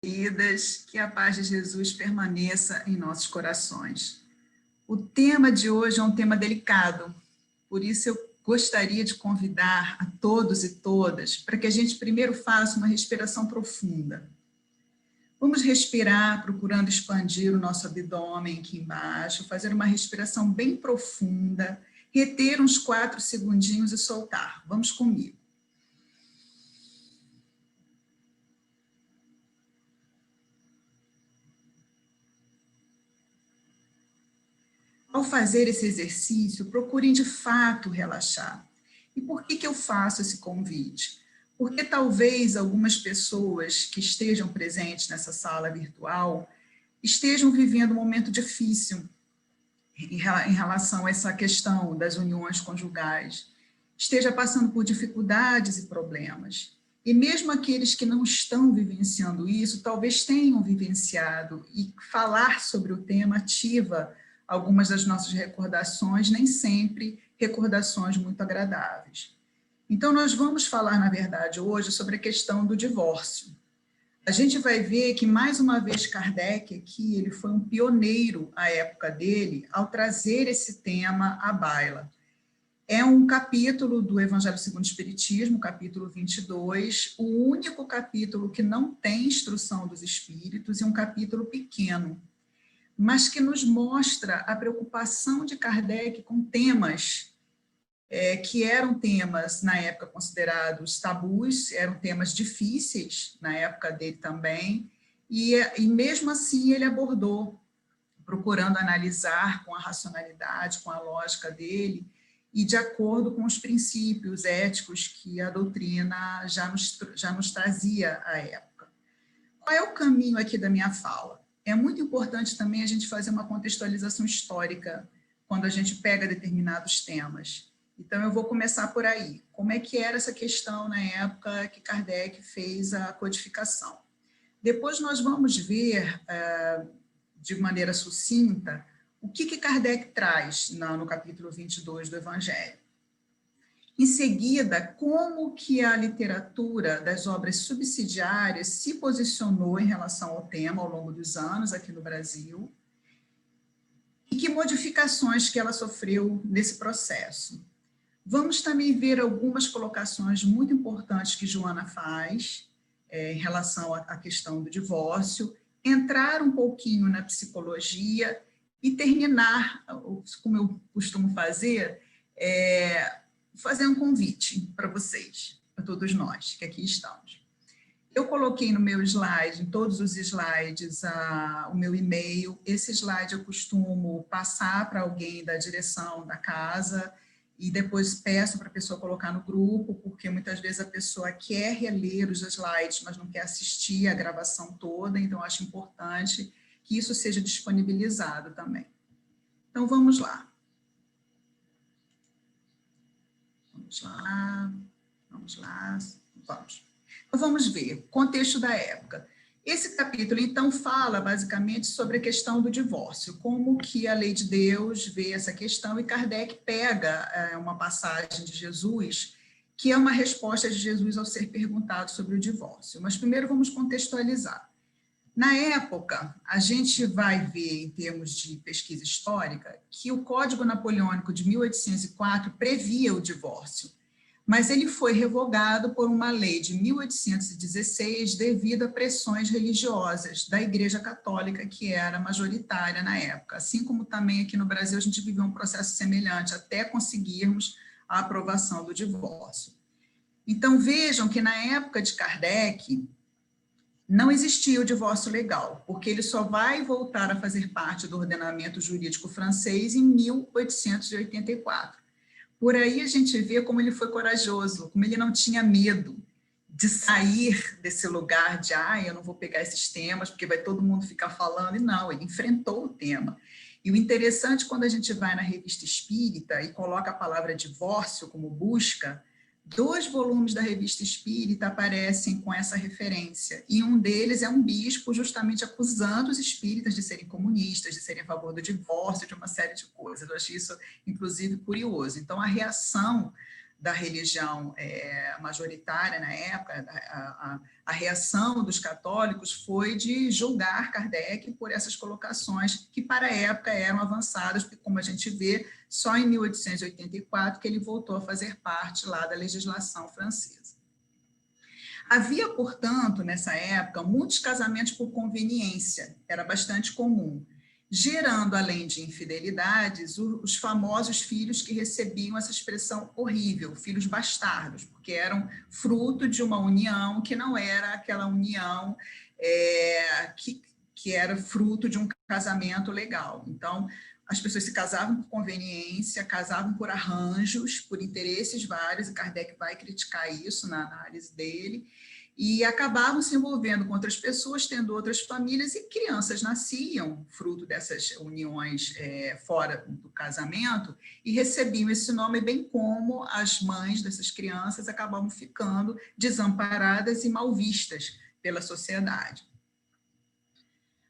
Queridas, que a paz de Jesus permaneça em nossos corações. O tema de hoje é um tema delicado, por isso eu gostaria de convidar a todos e todas para que a gente primeiro faça uma respiração profunda. Vamos respirar procurando expandir o nosso abdômen aqui embaixo, fazer uma respiração bem profunda, reter uns 4 segundinhos e soltar. Vamos comigo. Ao fazer esse exercício, procurem de fato relaxar. E por que eu faço esse convite? Porque talvez algumas pessoas que estejam presentes nessa sala virtual estejam vivendo um momento difícil em relação a essa questão das uniões conjugais, esteja passando por dificuldades e problemas. E mesmo aqueles que não estão vivenciando isso, talvez tenham vivenciado, e falar sobre o tema ativa algumas das nossas recordações, nem sempre recordações muito agradáveis. Então, nós vamos falar, na verdade, hoje sobre a questão do divórcio. A gente vai ver que, mais uma vez, Kardec aqui, ele foi um pioneiro à época dele, ao trazer esse tema à baila. É um capítulo do Evangelho segundo o Espiritismo, capítulo 22, o único capítulo que não tem instrução dos espíritos, e um capítulo pequeno, mas que nos mostra a preocupação de Kardec com temas que eram temas, na época, considerados tabus, eram temas difíceis, na época dele também, e mesmo assim ele abordou, procurando analisar com a racionalidade, com a lógica dele, e de acordo com os princípios éticos que a doutrina já nos trazia à época. Qual é o caminho aqui da minha fala? É muito importante também a gente fazer uma contextualização histórica quando a gente pega determinados temas. Então, eu vou começar por aí. Como é que era essa questão na época que Kardec fez a codificação? Depois nós vamos ver, de maneira sucinta, o que Kardec traz no capítulo 22 do Evangelho. Em seguida, como que a literatura das obras subsidiárias se posicionou em relação ao tema ao longo dos anos aqui no Brasil e que modificações que ela sofreu nesse processo. Vamos também ver algumas colocações muito importantes que Joana faz em relação à questão do divórcio, entrar um pouquinho na psicologia e terminar, como eu costumo fazer, fazer um convite para vocês, para todos nós que aqui estamos. Eu coloquei no meu slide, em todos os slides, o meu e-mail. Esse slide eu costumo passar para alguém da direção da casa e depois peço para a pessoa colocar no grupo, porque muitas vezes a pessoa quer reler os slides, mas não quer assistir a gravação toda, então acho importante que isso seja disponibilizado também. Então, vamos lá. Vamos. Então, vamos ver, contexto da época. Esse capítulo, então, fala basicamente sobre a questão do divórcio, como que a lei de Deus vê essa questão, e Kardec pega uma passagem de Jesus, que é uma resposta de Jesus ao ser perguntado sobre o divórcio. Mas primeiro vamos contextualizar. Na época, a gente vai ver, em termos de pesquisa histórica, que o Código Napoleônico de 1804 previa o divórcio, mas ele foi revogado por uma lei de 1816 devido a pressões religiosas da Igreja Católica, que era majoritária na época. Assim como também aqui no Brasil a gente viveu um processo semelhante até conseguirmos a aprovação do divórcio. Então, vejam que na época de Kardec, não existia o divórcio legal, porque ele só vai voltar a fazer parte do ordenamento jurídico francês em 1884. Por aí a gente vê como ele foi corajoso, como ele não tinha medo de sair desse lugar de, eu não vou pegar esses temas, porque vai todo mundo ficar falando, e não, ele enfrentou o tema. E o interessante, quando a gente vai na Revista Espírita e coloca a palavra divórcio como busca, 2 volumes da Revista Espírita aparecem com essa referência, e um deles é um bispo justamente acusando os espíritas de serem comunistas, de serem a favor do divórcio, de uma série de coisas. Eu achei isso, inclusive, curioso. Então, a reação da religião majoritária na época, a reação dos católicos foi de julgar Kardec por essas colocações que para a época eram avançadas, porque como a gente vê, só em 1884 que ele voltou a fazer parte lá da legislação francesa. Havia, portanto, nessa época, muitos casamentos por conveniência, era bastante comum, gerando, além de infidelidades, os famosos filhos que recebiam essa expressão horrível, filhos bastardos, porque eram fruto de uma união que não era aquela união que era fruto de um casamento legal. Então, as pessoas se casavam por conveniência, casavam por arranjos, por interesses vários, e Kardec vai criticar isso na análise dele, e acabavam se envolvendo com outras pessoas, tendo outras famílias, e crianças nasciam fruto dessas uniões fora do casamento, e recebiam esse nome, bem como as mães dessas crianças acabavam ficando desamparadas e mal vistas pela sociedade.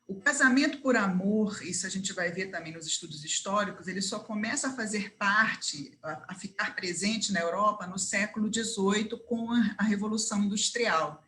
O casamento por amor, isso a gente vai ver também nos estudos históricos, ele só começa a fazer parte, a ficar presente na Europa no século XVIII com a Revolução Industrial.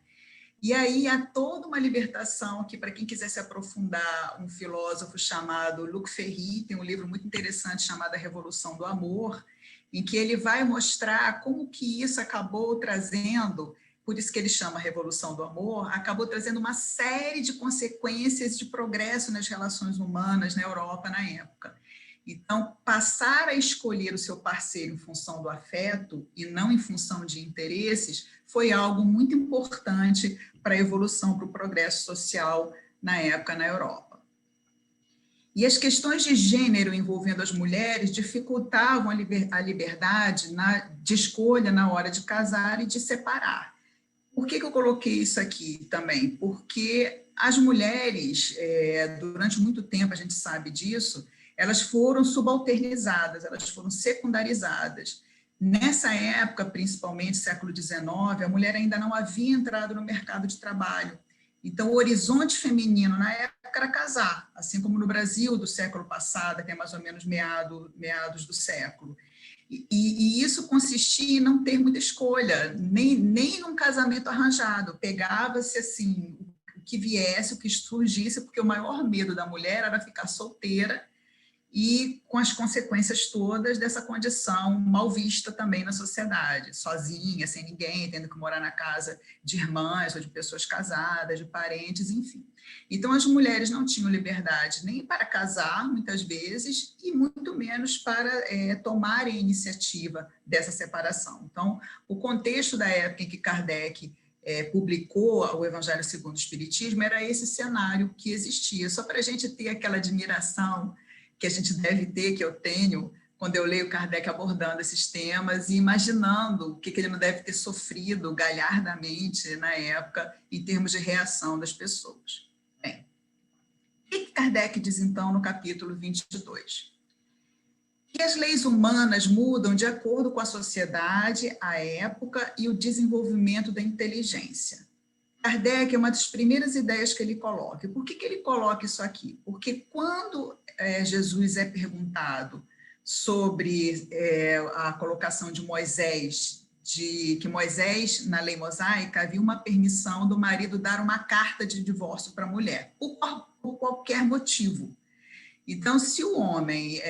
E aí há toda uma libertação que, para quem quiser se aprofundar, um filósofo chamado Luc Ferry tem um livro muito interessante chamado A Revolução do Amor, em que ele vai mostrar como que isso acabou trazendo, por isso que ele chama Revolução do Amor, acabou trazendo uma série de consequências de progresso nas relações humanas na Europa na época. Então, passar a escolher o seu parceiro em função do afeto e não em função de interesses foi algo muito importante para a evolução, para o progresso social na época na Europa. E as questões de gênero envolvendo as mulheres dificultavam a liberdade de escolha na hora de casar e de separar. Por que eu coloquei isso aqui também? Porque as mulheres, durante muito tempo, a gente sabe disso, elas foram subalternizadas, elas foram secundarizadas. Nessa época, principalmente século XIX, a mulher ainda não havia entrado no mercado de trabalho. Então, o horizonte feminino na época era casar, assim como no Brasil do século passado, que é mais ou menos meados do século. E isso consistia em não ter muita escolha, nem num casamento arranjado. Pegava-se assim, o que viesse, o que surgisse, porque o maior medo da mulher era ficar solteira e com as consequências todas dessa condição mal vista também na sociedade, sozinha, sem ninguém, tendo que morar na casa de irmãs ou de pessoas casadas, de parentes, enfim. Então, as mulheres não tinham liberdade nem para casar, muitas vezes, e muito menos para tomarem a iniciativa dessa separação. Então, o contexto da época em que Kardec publicou o Evangelho segundo o Espiritismo era esse cenário que existia, só para a gente ter aquela admiração que a gente deve ter, que eu tenho, quando eu leio Kardec abordando esses temas e imaginando o que ele não deve ter sofrido galhardamente na época, em termos de reação das pessoas. Bem, o que Kardec diz, então, no capítulo 22? Que as leis humanas mudam de acordo com a sociedade, a época e o desenvolvimento da inteligência. Kardec é uma das primeiras ideias que ele coloca. Por que ele coloca isso aqui? Porque quando Jesus é perguntado sobre a colocação de Moisés, que Moisés, na lei mosaica, havia uma permissão do marido dar uma carta de divórcio para a mulher, por qualquer motivo. Então, se o homem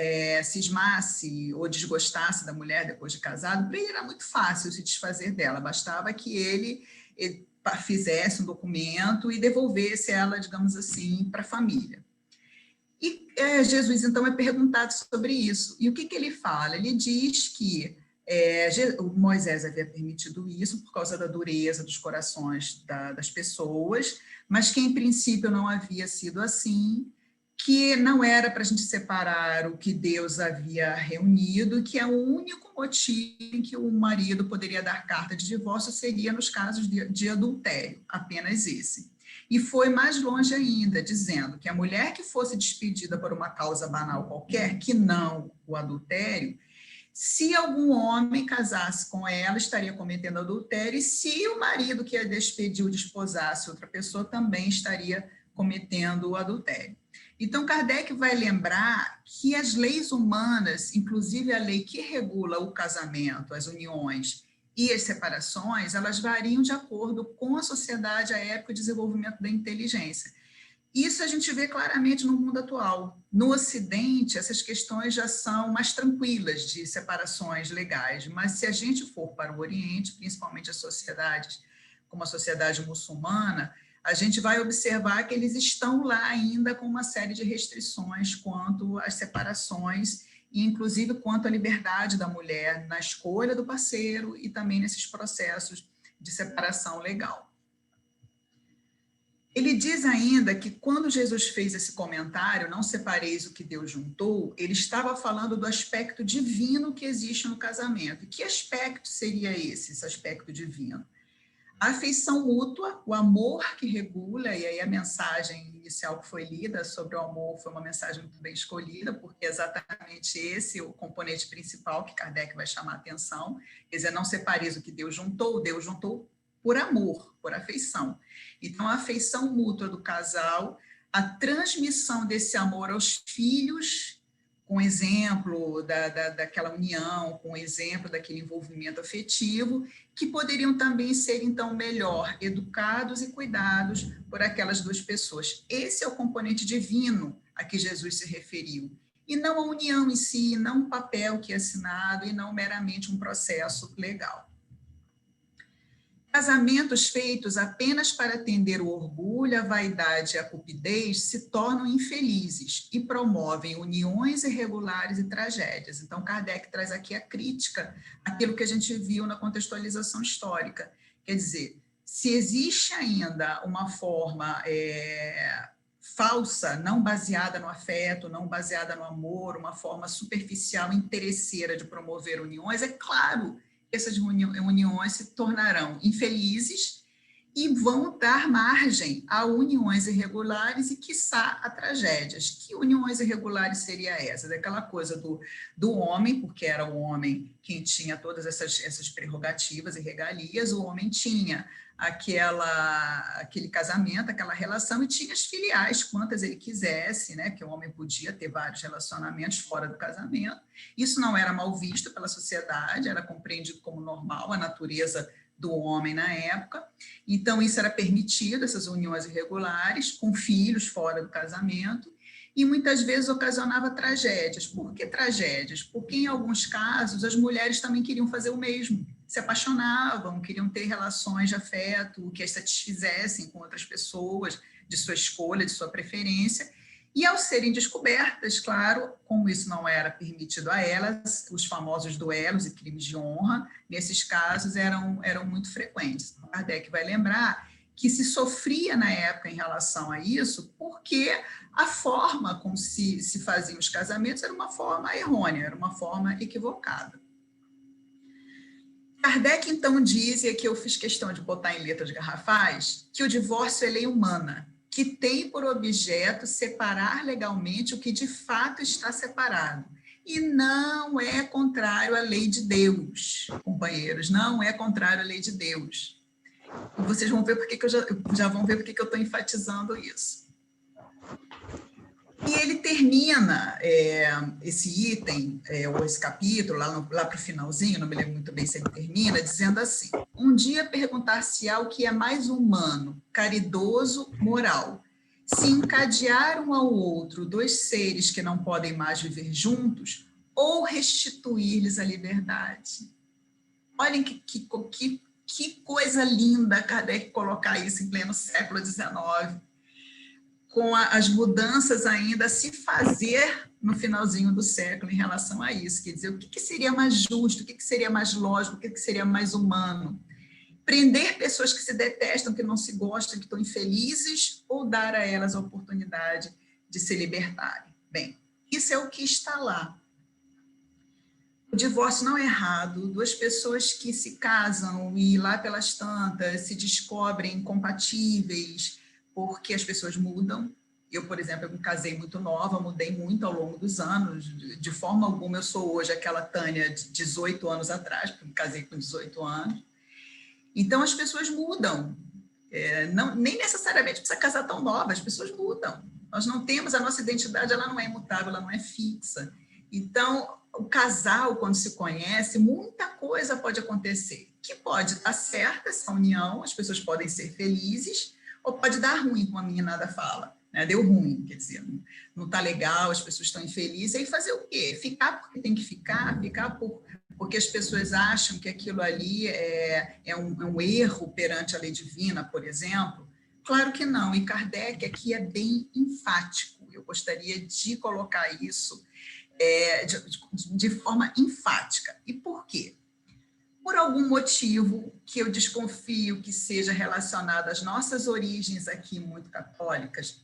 cismasse ou desgostasse da mulher depois de casado, para ele era muito fácil se desfazer dela, bastava que ele fizesse um documento e devolvesse ela, digamos assim, para a família. E Jesus, então, é perguntado sobre isso. E o que ele fala? Ele diz que Moisés havia permitido isso por causa da dureza dos corações das pessoas, mas que, em princípio, não havia sido assim, que não era para a gente separar o que Deus havia reunido, que é o único motivo em que o marido poderia dar carta de divórcio seria nos casos de adultério, apenas esse. E foi mais longe ainda, dizendo que a mulher que fosse despedida por uma causa banal qualquer, que não o adultério, se algum homem casasse com ela, estaria cometendo adultério, e se o marido que a despediu desposasse outra pessoa, também estaria cometendo o adultério. Então, Kardec vai lembrar que as leis humanas, inclusive a lei que regula o casamento, as uniões e as separações, elas variam de acordo com a sociedade, a época e o desenvolvimento da inteligência. Isso a gente vê claramente no mundo atual. No Ocidente, essas questões já são mais tranquilas de separações legais, mas se a gente for para o Oriente, principalmente as sociedades, como a sociedade muçulmana, a gente vai observar que eles estão lá ainda com uma série de restrições quanto às separações, e inclusive quanto à liberdade da mulher na escolha do parceiro e também nesses processos de separação legal. Ele diz ainda que quando Jesus fez esse comentário, não separeis o que Deus juntou, ele estava falando do aspecto divino que existe no casamento. E que aspecto seria esse aspecto divino? A afeição mútua, o amor que regula, e aí a mensagem inicial que foi lida sobre o amor foi uma mensagem muito bem escolhida, porque é exatamente esse o componente principal que Kardec vai chamar a atenção, quer dizer, não separeis o que Deus juntou por amor, por afeição. Então, a afeição mútua do casal, a transmissão desse amor aos filhos, com exemplo daquela união, com exemplo daquele envolvimento afetivo, que poderiam também ser, então, melhor educados e cuidados por aquelas duas pessoas. Esse é o componente divino a que Jesus se referiu, e não a união em si, não um papel que é assinado, e não meramente um processo legal. Casamentos feitos apenas para atender o orgulho, a vaidade e a cupidez se tornam infelizes e promovem uniões irregulares e tragédias. Então, Kardec traz aqui a crítica àquilo que a gente viu na contextualização histórica. Quer dizer, se existe ainda uma forma falsa, não baseada no afeto, não baseada no amor, uma forma superficial, interesseira de promover uniões, é claro essas uniões se tornarão infelizes e vão dar margem a uniões irregulares e, quiçá, a tragédias. Que uniões irregulares seria essa? Daquela coisa do homem, porque era o homem quem tinha todas essas prerrogativas e regalias, o homem tinha aquele casamento, aquela relação, e tinha as filiais, quantas ele quisesse, né? Que o homem podia ter vários relacionamentos fora do casamento. Isso não era mal visto pela sociedade, era compreendido como normal, a natureza do homem na época. Então, isso era permitido, essas uniões irregulares, com filhos fora do casamento, e muitas vezes ocasionava tragédias. Por que tragédias? Porque, em alguns casos, as mulheres também queriam fazer o mesmo, se apaixonavam, queriam ter relações de afeto, que as satisfizessem com outras pessoas, de sua escolha, de sua preferência, e ao serem descobertas, claro, como isso não era permitido a elas, os famosos duelos e crimes de honra, nesses casos, eram muito frequentes. Kardec vai lembrar que se sofria na época em relação a isso, porque a forma como se faziam os casamentos era uma forma errônea, era uma forma equivocada. Kardec, então, diz, e aqui eu fiz questão de botar em letras garrafais, que o divórcio é lei humana, que tem por objeto separar legalmente o que de fato está separado. E não é contrário à lei de Deus, companheiros, não é contrário à lei de Deus. E vocês vão ver porque que já vão ver porque que eu estou enfatizando isso. E ele termina esse item, ou esse capítulo, lá para o finalzinho, não me lembro muito bem se ele termina, dizendo assim: um dia perguntar-se-á o que é mais humano, caridoso, moral. Se encadear um ao outro dois seres que não podem mais viver juntos, ou restituir-lhes a liberdade. Olhem que coisa linda Kardec colocar isso em pleno século XIX, com as mudanças ainda a se fazer no finalzinho do século em relação a isso. Quer dizer, o que seria mais justo, o que seria mais lógico, o que seria mais humano? Prender pessoas que se detestam, que não se gostam, que estão infelizes, ou dar a elas a oportunidade de se libertarem? Bem, isso é o que está lá. O divórcio não é errado, duas pessoas que se casam e lá pelas tantas se descobrem incompatíveis, porque as pessoas mudam. Eu, por exemplo, me casei muito nova, mudei muito ao longo dos anos, de forma alguma eu sou hoje aquela Tânia de 18 anos atrás, porque me casei com 18 anos. Então, as pessoas mudam, nem necessariamente precisa casar tão nova, as pessoas mudam. Nós não temos, a nossa identidade ela não é imutável, ela não é fixa. Então, o casal, quando se conhece, muita coisa pode acontecer, que pode dar certo essa união, as pessoas podem ser felizes, ou pode dar ruim, como a meninada fala, né? Deu ruim, quer dizer, não está legal, as pessoas estão infelizes, aí fazer o quê? Ficar porque tem que ficar porque as pessoas acham que aquilo ali é um erro perante a lei divina, por exemplo. Claro que não, e Kardec aqui é bem enfático, eu gostaria de colocar isso de forma enfática. E por quê? Por algum motivo que eu desconfio que seja relacionado às nossas origens aqui muito católicas,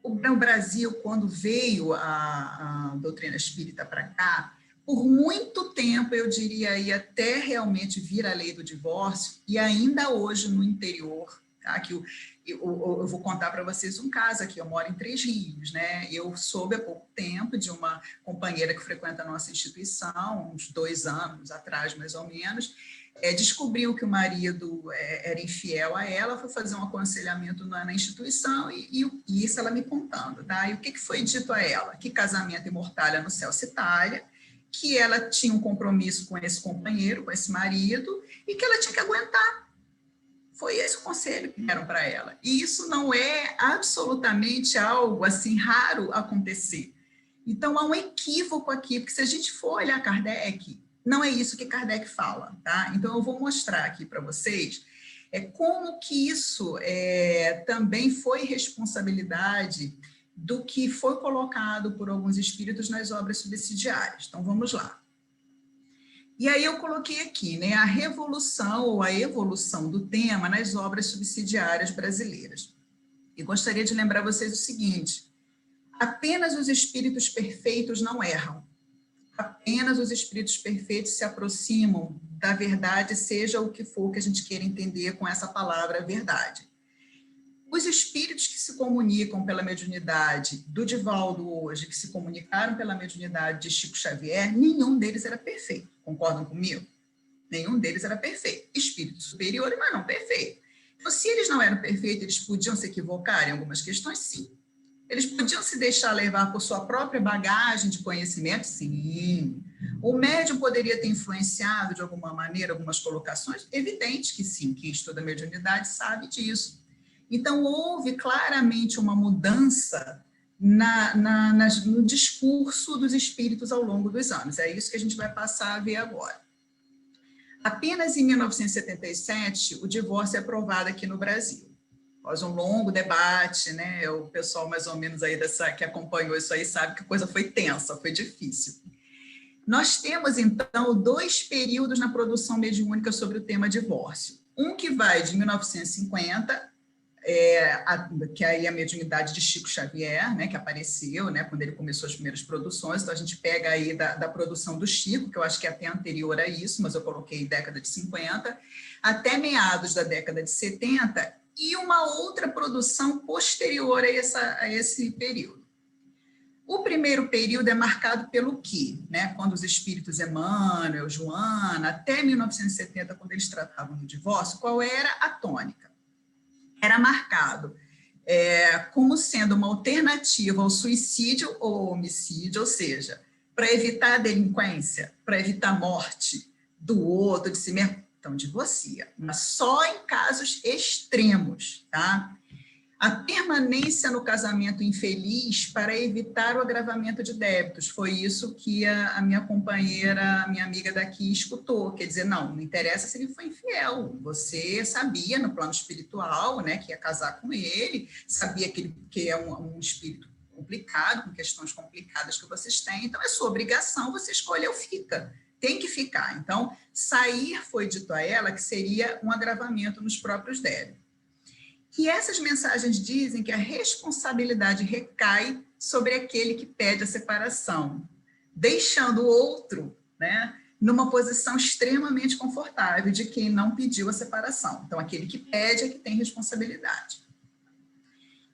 o Brasil, quando veio a doutrina espírita para cá, por muito tempo, eu diria aí, até realmente vir a lei do divórcio, e ainda hoje no interior, tá? Que eu vou contar para vocês um caso aqui, eu moro em Três Rios, né? Eu soube há pouco tempo de uma companheira que frequenta a nossa instituição, uns 2 anos atrás, mais ou menos, descobriu que o marido era infiel a ela, foi fazer um aconselhamento na instituição, e isso ela me contando, tá? E o que foi dito a ela? Que casamento e mortalha no céu se talha, que ela tinha um compromisso com esse companheiro, com esse marido, e que ela tinha que aguentar. Foi esse o conselho que deram para ela. E isso não é absolutamente algo assim raro acontecer. Então, há um equívoco aqui, porque se a gente for olhar Kardec, não é isso que Kardec fala, tá? Então, eu vou mostrar aqui para vocês como que isso também foi responsabilidade do que foi colocado por alguns espíritos nas obras subsidiárias. Então, vamos lá. E aí eu coloquei aqui, né, a revolução ou a evolução do tema nas obras subsidiárias brasileiras. E gostaria de lembrar vocês o seguinte: apenas os espíritos perfeitos não erram. Apenas os espíritos perfeitos se aproximam da verdade, seja o que for que a gente queira entender com essa palavra verdade. Os espíritos que se comunicam pela mediunidade do Divaldo hoje, que se comunicaram pela mediunidade de Chico Xavier, nenhum deles era perfeito. Concordam comigo? Nenhum deles era perfeito. Espíritos superiores, mas não perfeito. Então, se eles não eram perfeitos, eles podiam se equivocar em algumas questões? Sim. Eles podiam se deixar levar por sua própria bagagem de conhecimento? Sim. O médium poderia ter influenciado de alguma maneira algumas colocações? Evidente que sim, quem estuda mediunidade sabe disso. Então, houve claramente uma mudança no discurso dos espíritos ao longo dos anos. É isso que a gente vai passar a ver agora. Apenas em 1977, o divórcio é aprovado aqui no Brasil. Após um longo debate, né? O pessoal mais ou menos aí que acompanhou isso aí sabe que a coisa foi tensa, foi difícil. Nós temos, então, 2 períodos na produção mediúnica sobre o tema divórcio. Um que vai de 1950, que aí é a mediunidade de Chico Xavier, né, que apareceu, né, quando ele começou as primeiras produções. Então, a gente pega aí da produção do Chico, que eu acho que é até anterior a isso, mas eu coloquei década de 50, até meados da década de 70, e uma outra produção posterior a esse período. O primeiro período é marcado pelo quê? Né? Quando os espíritos Emmanuel, Joana, até 1970, quando eles tratavam do divórcio, qual era a tônica? Era marcado como sendo uma alternativa ao suicídio ou homicídio, ou seja, para evitar a delinquência, para evitar a morte do outro, de si mesmo, então divorcia, mas só em casos extremos, tá? A permanência no casamento infeliz para evitar o agravamento de débitos. Foi isso que a minha companheira, a minha amiga daqui escutou. Quer dizer, não interessa se ele foi infiel. Você sabia no plano espiritual, né, que ia casar com ele, sabia que é um espírito complicado, com questões complicadas que vocês têm. Então, é sua obrigação, você escolheu, fica. Tem que ficar. Então, sair foi dito a ela que seria um agravamento nos próprios débitos. E essas mensagens dizem que a responsabilidade recai sobre aquele que pede a separação, deixando o outro, né, numa posição extremamente confortável de quem não pediu a separação. Então, aquele que pede é que tem responsabilidade.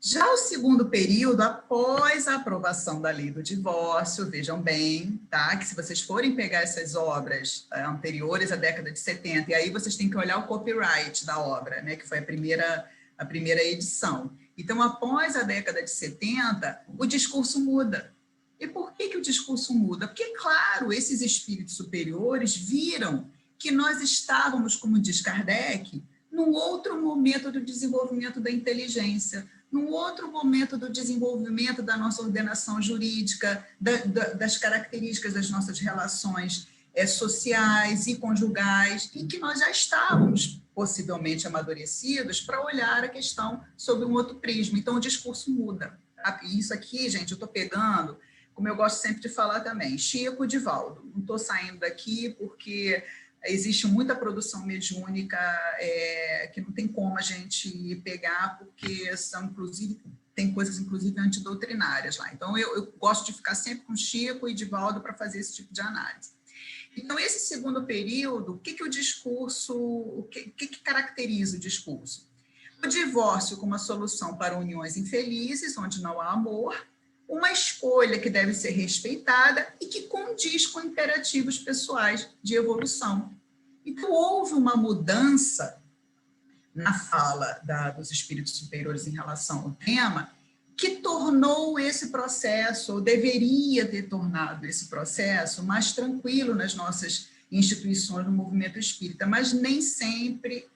Já o segundo período, após a aprovação da lei do divórcio, vejam bem, tá? Que se vocês forem pegar essas obras anteriores à década de 70, e aí vocês têm que olhar o copyright da obra, né? Que foi a primeira edição. Então, após a década de 70, o discurso muda. E por que o discurso muda? Porque, claro, esses espíritos superiores viram que nós estávamos, como diz Kardec, num outro momento do desenvolvimento da inteligência, num outro momento do desenvolvimento da nossa ordenação jurídica, das características das nossas relações sociais e conjugais, em que nós já estávamos possivelmente amadurecidos para olhar a questão sob um outro prisma. Então, o discurso muda. Isso aqui, gente, eu estou pegando, como eu gosto sempre de falar também, Chico e Divaldo. Não estou saindo daqui porque existe muita produção mediúnica que não tem como a gente pegar, porque são, inclusive, tem coisas, inclusive, antidoutrinárias lá. Então, eu gosto de ficar sempre com Chico e Divaldo para fazer esse tipo de análise. Então, esse segundo período, o que o discurso, o que caracteriza o discurso? O divórcio como uma solução para uniões infelizes, onde não há amor, uma escolha que deve ser respeitada e que condiz com imperativos pessoais de evolução. Então, houve uma mudança na fala dos espíritos superiores em relação ao tema, que tornou esse processo, ou deveria ter tornado esse processo, mais tranquilo nas nossas instituições do movimento espírita, mas nem sempre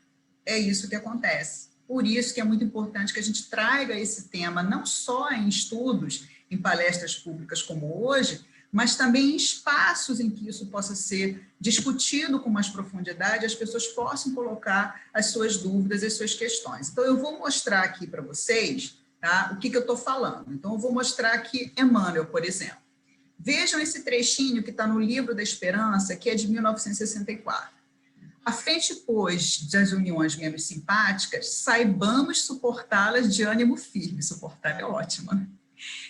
é isso que acontece. Por isso que é muito importante que a gente traga esse tema, não só em estudos, em palestras públicas como hoje, mas também em espaços em que isso possa ser discutido com mais profundidade, as pessoas possam colocar as suas dúvidas, as suas questões. Então, eu vou mostrar aqui para vocês, tá, o que eu estou falando. Então, eu vou mostrar aqui Emmanuel, por exemplo. Vejam esse trechinho que está no Livro da Esperança, que é de 1964. À frente, pois, das uniões menos simpáticas, saibamos suportá-las de ânimo firme. Suportar é ótimo, né?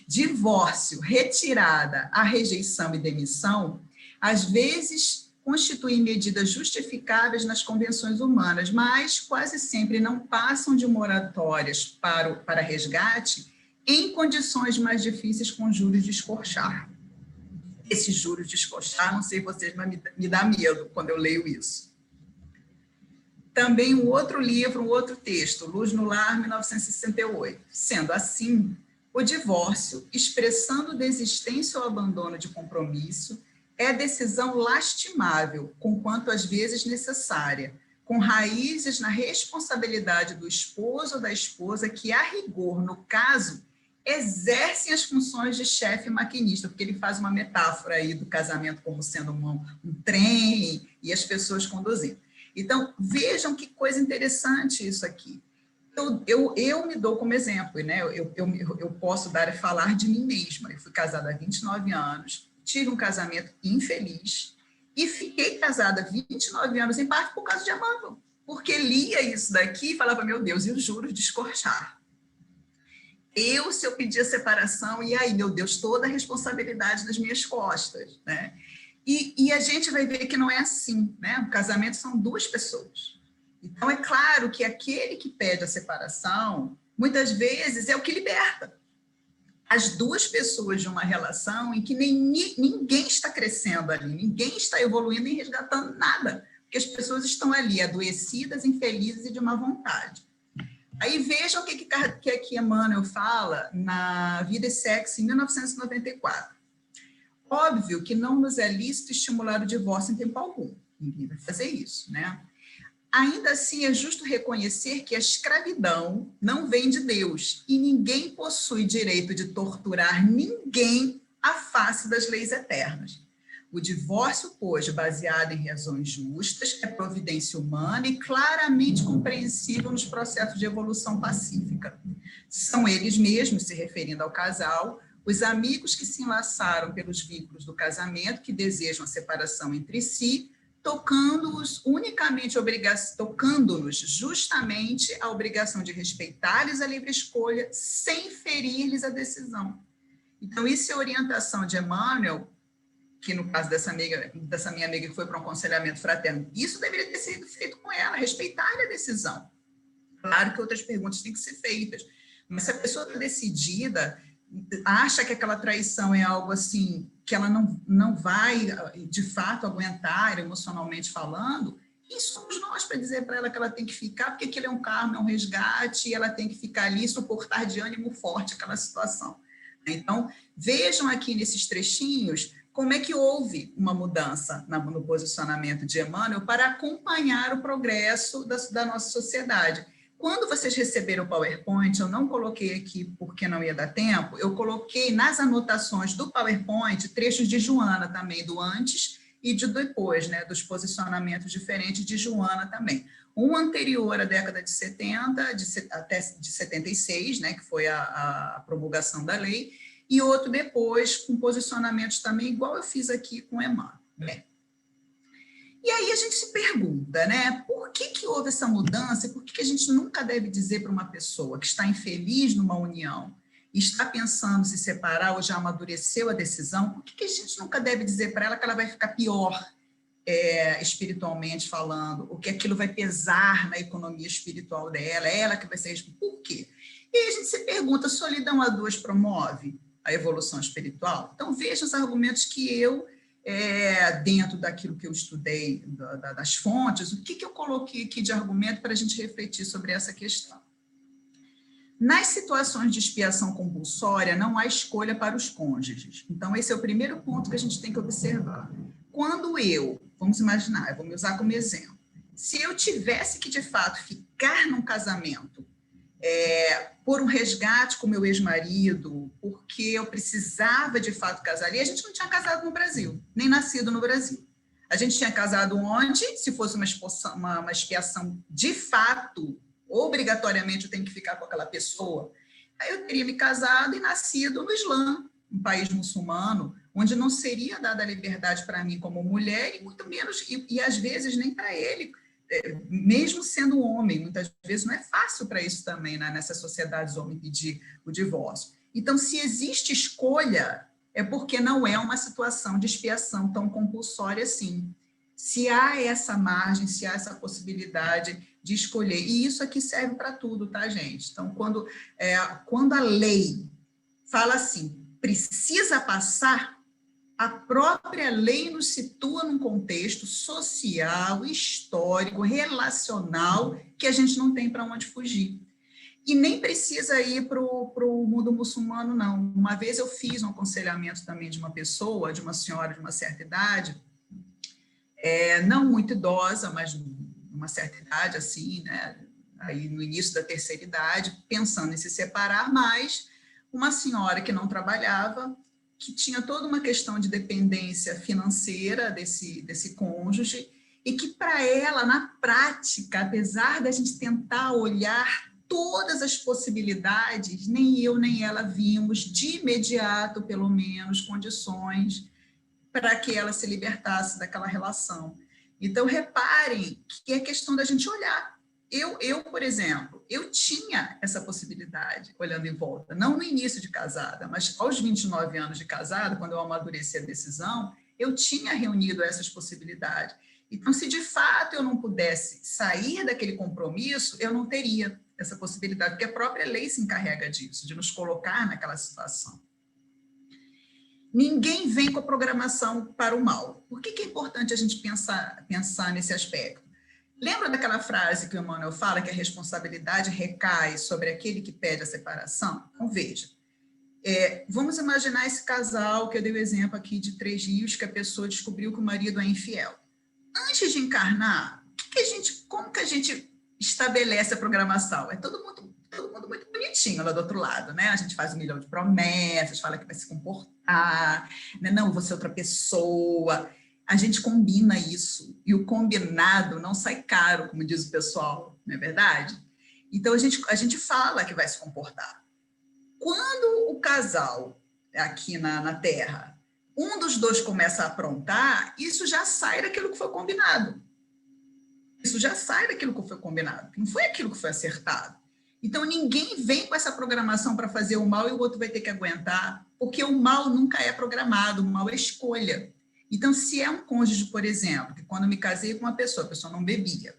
Divórcio, retirada, a rejeição e demissão, às vezes constituem medidas justificáveis nas convenções humanas, mas quase sempre não passam de moratórias para resgate em condições mais difíceis com juros de escorchar. Esses juros de escorchar, não sei vocês, mas me dá medo quando eu leio isso. Também um outro livro, um outro texto, Luz no Lar, 1968. Sendo assim, o divórcio, expressando desistência ou abandono de compromisso, é decisão lastimável, conquanto às vezes necessária, com raízes na responsabilidade do esposo ou da esposa que, a rigor, no caso, exercem as funções de chefe maquinista, porque ele faz uma metáfora aí do casamento como sendo um trem e as pessoas conduzindo. Então, vejam que coisa interessante isso aqui. Eu me dou como exemplo, né? Eu posso dar e falar de mim mesma. Eu fui casada há 29 anos, tive um casamento infeliz e fiquei casada há 29 anos, em parte por causa de Emmanuel, porque lia isso daqui e falava, meu Deus, e os juros de escorchar? Se eu pedia separação, e aí, meu Deus, toda a responsabilidade nas minhas costas, né? E a gente vai ver que não é assim, né? O casamento são duas pessoas. Então, é claro que aquele que pede a separação, muitas vezes, é o que liberta. As duas pessoas de uma relação em que ninguém está crescendo ali, ninguém está evoluindo e resgatando nada, porque as pessoas estão ali adoecidas, infelizes e de má vontade. Aí vejam o que aqui Emmanuel fala na Vida e Sexo, em 1994. Óbvio que não nos é lícito estimular o divórcio em tempo algum. Ninguém vai fazer isso, né? Ainda assim, é justo reconhecer que a escravidão não vem de Deus e ninguém possui direito de torturar ninguém à face das leis eternas. O divórcio, pois, baseado em razões justas, é providência humana e claramente compreensível nos processos de evolução pacífica. São eles mesmos, se referindo ao casal, os amigos que se enlaçaram pelos vínculos do casamento, que desejam a separação entre si, tocando-nos justamente a obrigação de respeitar-lhes a livre escolha, sem ferir-lhes a decisão. Então, isso é a orientação de Emmanuel, que no caso dessa minha amiga que foi para um aconselhamento fraterno, isso deveria ter sido feito com ela, respeitar a decisão. Claro que outras perguntas têm que ser feitas, mas se a pessoa está decidida, acha que aquela traição é algo assim, que ela não vai, de fato, aguentar, emocionalmente falando, Quem somos nós para dizer para ela que ela tem que ficar, porque aquilo é um karma, é um resgate, e ela tem que ficar ali, suportar de ânimo forte aquela situação. Então, vejam aqui nesses trechinhos como é que houve uma mudança no posicionamento de Emmanuel para acompanhar o progresso da nossa sociedade. Quando vocês receberam o PowerPoint, eu não coloquei aqui porque não ia dar tempo, eu coloquei nas anotações do PowerPoint trechos de Joana também, do antes e de depois, né, dos posicionamentos diferentes de Joana também. Um anterior à década de 70, até de 76, né, que foi a promulgação da lei, e outro depois, com posicionamentos também, igual eu fiz aqui com Emmanuel. Né? E aí a gente se pergunta, né, por que houve essa mudança? Por que a gente nunca deve dizer para uma pessoa que está infeliz numa união, e está pensando se separar ou já amadureceu a decisão, por que a gente nunca deve dizer para ela que ela vai ficar pior espiritualmente falando, ou que aquilo vai pesar na economia espiritual dela, é ela que vai ser... Por quê? E aí a gente se pergunta, solidão a dois promove a evolução espiritual? Então, veja os argumentos que eu, dentro daquilo que eu estudei, das fontes, o que eu coloquei aqui de argumento para a gente refletir sobre essa questão. Nas situações de expiação compulsória, não há escolha para os cônjuges. Então, esse é o primeiro ponto que a gente tem que observar. Quando vamos imaginar, eu vou me usar como exemplo, se eu tivesse que, de fato, ficar num casamento por um resgate com meu ex-marido, porque eu precisava, de fato, casar, e a gente não tinha casado no Brasil, nem nascido no Brasil. A gente tinha casado onde, se fosse uma expiação de fato, obrigatoriamente eu tenho que ficar com aquela pessoa, aí eu teria me casado e nascido no Islã, um país muçulmano, onde não seria dada a liberdade para mim como mulher, e muito menos, e às vezes nem para ele, mesmo sendo um homem, muitas vezes não é fácil para isso também, né, nessas sociedades, homem pedir o divórcio. Então, se existe escolha, é porque não é uma situação de expiação tão compulsória assim. Se há essa margem, se há essa possibilidade de escolher. E isso aqui serve para tudo, tá, gente? Então, quando a lei fala assim, precisa passar, a própria lei nos situa num contexto social, histórico, relacional, que a gente não tem para onde fugir. E nem precisa ir para o mundo muçulmano, não. Uma vez eu fiz um aconselhamento também de uma pessoa, de uma senhora de uma certa idade, não muito idosa, mas uma certa idade, assim, né? Aí no início da terceira idade, pensando em se separar, mas uma senhora que não trabalhava, que tinha toda uma questão de dependência financeira desse cônjuge, e que para ela, na prática, apesar da gente tentar olhar todas as possibilidades, nem eu nem ela vimos de imediato, pelo menos, condições para que ela se libertasse daquela relação. Então, reparem que é questão da gente olhar. Eu, por exemplo, eu tinha essa possibilidade, olhando em volta, não no início de casada, mas aos 29 anos de casada, quando eu amadureci a decisão, eu tinha reunido essas possibilidades. Então, se de fato eu não pudesse sair daquele compromisso, eu não teria essa possibilidade, porque a própria lei se encarrega disso, de nos colocar naquela situação. Ninguém vem com a programação para o mal. Por que é importante a gente pensar nesse aspecto? Lembra daquela frase que o Emmanuel fala que a responsabilidade recai sobre aquele que pede a separação? Então, veja, vamos imaginar esse casal que eu dei o exemplo aqui de Três Rios, que a pessoa descobriu que o marido é infiel. Antes de encarnar, como que a gente estabelece a programação? É todo mundo muito bonitinho lá do outro lado, né? A gente faz 1 milhão de promessas, fala que vai se comportar, né? Não, você é outra pessoa. A gente combina isso, e o combinado não sai caro, como diz o pessoal, não é verdade? Então, a gente fala que vai se comportar. Quando o casal, aqui na Terra, um dos dois começa a aprontar, isso já sai daquilo que foi combinado. Isso já sai daquilo que foi combinado, não foi aquilo que foi acertado. Então, ninguém vem com essa programação para fazer o mal e o outro vai ter que aguentar, porque o mal nunca é programado, o mal é escolha. Então, se é um cônjuge, por exemplo, que quando eu me casei com uma pessoa, a pessoa não bebia,